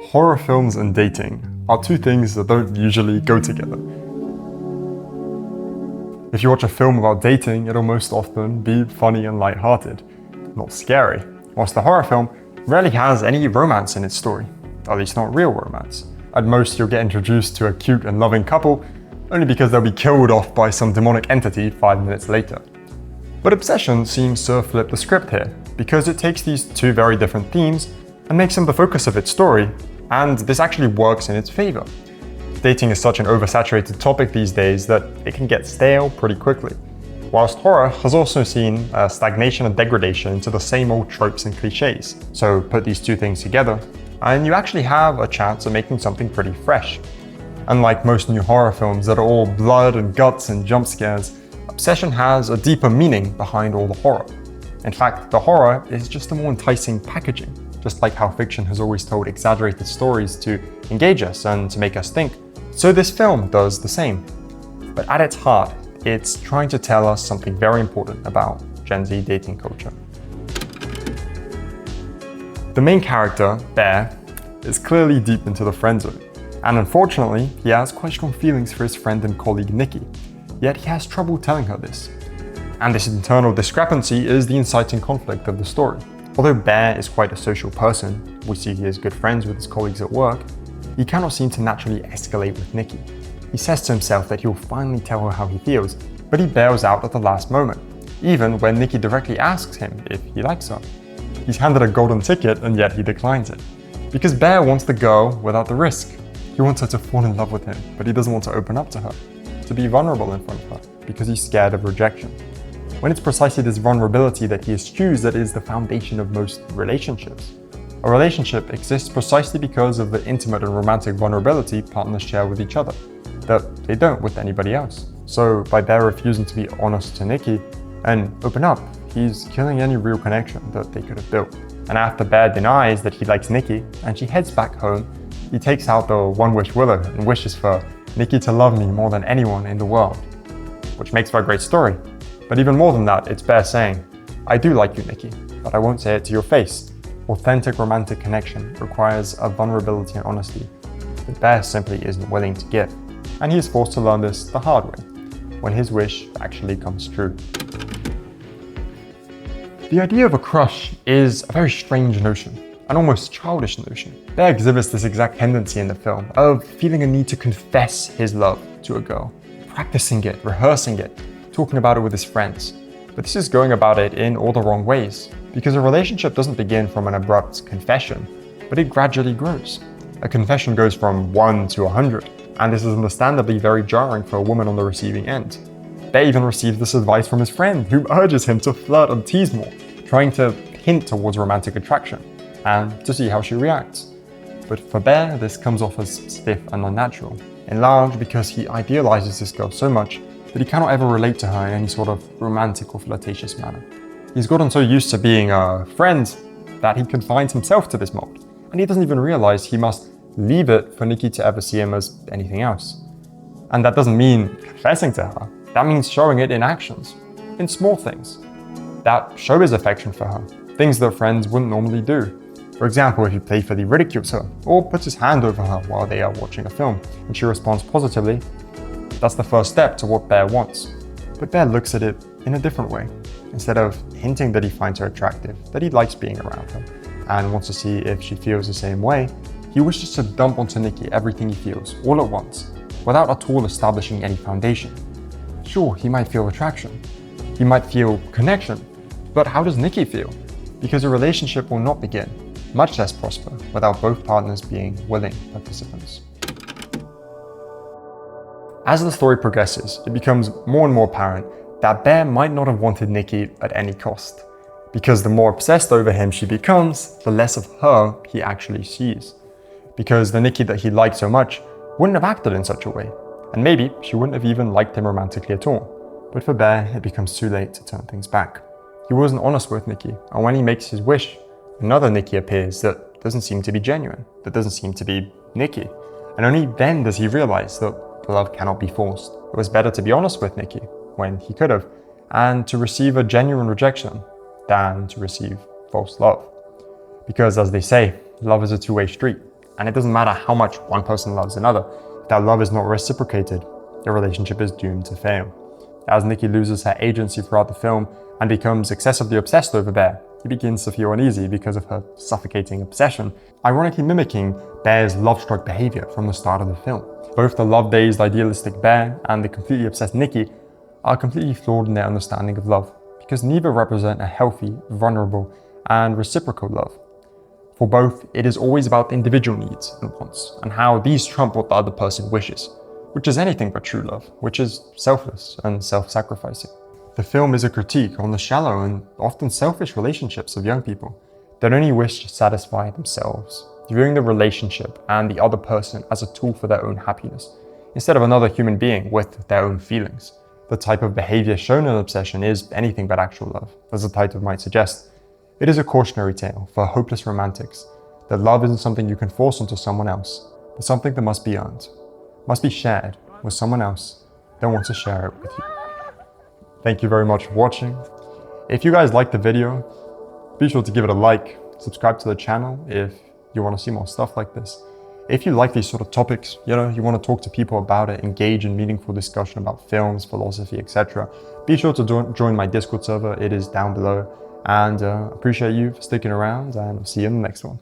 Horror films and dating are two things that don't usually go together. If you watch a film about dating, it'll most often be funny and light-hearted, not scary, whilst the horror film rarely has any romance in its story, at least not real romance. At most, you'll get introduced to a cute and loving couple, only because they'll be killed off by some demonic entity 5 minutes later. But Obsession seems to flip the script here, because it takes these two very different themes and makes them the focus of its story, and this actually works in its favor. Dating is such an oversaturated topic these days that it can get stale pretty quickly, whilst horror has also seen a stagnation and degradation into the same old tropes and cliches. So put these two things together, and you actually have a chance of making something pretty fresh. Unlike most new horror films that are all blood and guts and jump scares, Obsession has a deeper meaning behind all the horror. In fact, the horror is just a more enticing packaging, just like how fiction has always told exaggerated stories to engage us and to make us think. So this film does the same. But at its heart, it's trying to tell us something very important about Gen Z dating culture. The main character, Bear, is clearly deep into the friend zone, and unfortunately, he has quite strong feelings for his friend and colleague Nikki, yet he has trouble telling her this. And this internal discrepancy is the inciting conflict of the story. Although Bear is quite a social person, we see he is good friends with his colleagues at work, he cannot seem to naturally escalate with Nikki. He says to himself that he will finally tell her how he feels, but he bails out at the last moment, even when Nikki directly asks him if he likes her. He's handed a golden ticket and yet he declines it. Because Bear wants the girl without the risk. He wants her to fall in love with him, but he doesn't want to open up to her, to be vulnerable in front of her, because he's scared of rejection. When it's precisely this vulnerability that he eschews that is the foundation of most relationships. A relationship exists precisely because of the intimate and romantic vulnerability partners share with each other, that they don't with anybody else. So by Bear refusing to be honest to Nikki and open up, he's killing any real connection that they could have built. And after Bear denies that he likes Nikki and she heads back home, he takes out the one-wish willow and wishes for Nikki to love me more than anyone in the world, which makes for a great story. But even more than that, it's Bear saying, I do like you, Nikki, but I won't say it to your face. Authentic romantic connection requires a vulnerability and honesty that Bear simply isn't willing to give. And he is forced to learn this the hard way, when his wish actually comes true. The idea of a crush is a very strange notion, an almost childish notion. Bear exhibits this exact tendency in the film of feeling a need to confess his love to a girl, practicing it, rehearsing it, talking about it with his friends. But this is going about it in all the wrong ways, because a relationship doesn't begin from an abrupt confession, but it gradually grows. A confession goes from 1 to 100, and this is understandably very jarring for a woman on the receiving end. Bear even receives this advice from his friend, who urges him to flirt and tease more, trying to hint towards romantic attraction, and to see how she reacts. But for Bear, this comes off as stiff and unnatural, in large because he idealizes this girl so much that he cannot ever relate to her in any sort of romantic or flirtatious manner. He's gotten so used to being a friend that he confines himself to this mold, and he doesn't even realize he must leave it for Nikki to ever see him as anything else. And that doesn't mean confessing to her, that means showing it in actions, in small things, that show his affection for her, things that friends wouldn't normally do. For example, if he playfully ridicules her, or puts his hand over her while they are watching a film, and she responds positively, that's the first step to what Bear wants. But Bear looks at it in a different way. Instead of hinting that he finds her attractive, that he likes being around her, and wants to see if she feels the same way, he wishes to dump onto Nikki everything he feels, all at once, without at all establishing any foundation. Sure, he might feel attraction, he might feel connection, but how does Nikki feel? Because a relationship will not begin, much less prosper, without both partners being willing participants. As the story progresses, it becomes more and more apparent that Bear might not have wanted Nikki at any cost, because the more obsessed over him she becomes, the less of her he actually sees. Because the Nikki that he liked so much wouldn't have acted in such a way, and maybe she wouldn't have even liked him romantically at all. But for Bear, it becomes too late to turn things back. He wasn't honest with Nikki, and when he makes his wish, another Nikki appears that doesn't seem to be genuine, that doesn't seem to be Nikki. And only then does he realize that love cannot be forced. It was better to be honest with Nikki, when he could have, and to receive a genuine rejection than to receive false love. Because as they say, love is a two-way street, And it doesn't matter how much one person loves another. If that love is not reciprocated, the relationship is doomed to fail. As Nikki loses her agency throughout the film and becomes excessively obsessed over Bear, he begins to feel uneasy because of her suffocating obsession, ironically mimicking Bear's love-struck behavior from the start of the film. Both the love-dazed idealistic Bear and the completely obsessed Nikki are completely flawed in their understanding of love, because neither represent a healthy, vulnerable, and reciprocal love. For both, it is always about individual needs and wants, and how these trump what the other person wishes, which is anything but true love, which is selfless and self-sacrificing. The film is a critique on the shallow and often selfish relationships of young people that only wish to satisfy themselves, viewing the relationship and the other person as a tool for their own happiness, instead of another human being with their own feelings. The type of behavior shown in obsession is anything but actual love, as the title might suggest. It is a cautionary tale for hopeless romantics, that love isn't something you can force onto someone else, but something that must be earned, must be shared with someone else that wants to share it with you. Thank you very much for watching. If you guys liked the video, be sure to give it a like, subscribe to the channel if you want to see more stuff like this. If you like these sort of topics, you want to talk to people about it, engage in meaningful discussion about films, philosophy, etc., be sure to join my Discord server. It is down below. And appreciate you for sticking around, and I'll see you in the next one.